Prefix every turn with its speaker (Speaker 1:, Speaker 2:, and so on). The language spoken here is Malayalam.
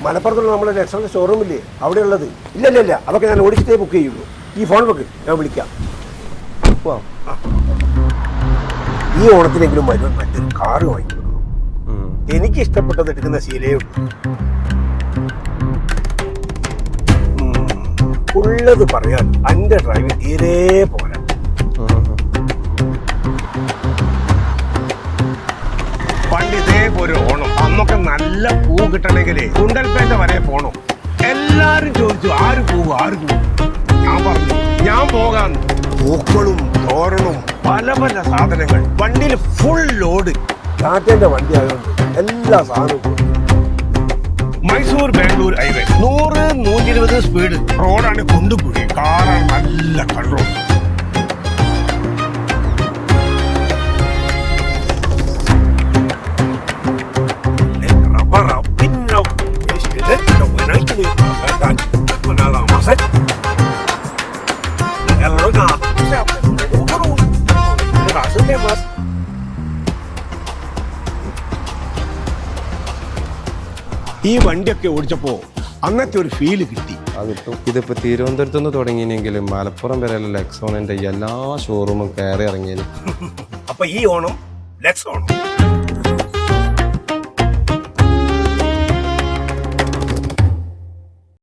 Speaker 1: മലപ്പുറത്തുള്ള നമ്മുടെ നെക്സോണിന്റെ ഷോറൂമില്ലേ അവിടെ ഉള്ളത്? ഇല്ല അതൊക്കെ ഞാൻ ഓടിച്ചിട്ടേ ബുക്ക് ചെയ്യുള്ളൂ. ഈ ഫോൺ വെക്ക്, ഞാൻ വിളിക്കാം. ഈ ഓണത്തിനെങ്കിലും വരുവാൻ മറ്റൊരു കാറ് വാങ്ങിക്കൊടുക്കണം. എനിക്ക് ഇഷ്ടപ്പെട്ടത് എടുക്കുന്ന ശീലേ ഉള്ളൂ. ഉള്ളത് പറയാൻ എന്റെ ഡ്രൈവിംഗ് തീരെ പോരാ. പണ്ട് ഇതേപോലെ ഓണം അന്നൊക്കെ നല്ല പൂ കിട്ടണമെങ്കിലേ കുണ്ടൽപേട്ട വരെ പോണം. എല്ലാരും ചോദിച്ചു ആര് പോവും. ഞാൻ പറഞ്ഞു ഞാൻ പോകാന്ന്. പൂക്കളും തോരണവും പല പല സാധനങ്ങൾ വണ്ടിയിൽ ഫുൾ ലോഡ്. ടാറ്റേന്റെ വണ്ടി ആയതുകൊണ്ട് എല്ലാ സാധനവും. മൈസൂർ ബാംഗ്ലൂർ ഹൈവേ 100-120 സ്പീഡ് റോഡാണ്. കൊണ്ടുപോയി കാറാണ് നല്ല കൺട്രോൾ. ഈ വണ്ടിയൊക്കെ ഓടിച്ചപ്പോ അങ്ങനത്തെ ഒരു ഫീല് കിട്ടി.
Speaker 2: അതിപ്പം ഇതിപ്പോ തിരുവനന്തപുരത്ത് നിന്ന് തുടങ്ങിയെങ്കിലും മലപ്പുറം വരെയുള്ള ലെക്സോണിന്റെ എല്ലാ ഷോറൂമും കയറി ഇറങ്ങിയത്.
Speaker 1: അപ്പൊ ഈ ഓണം ലെക്സ് ഓണം.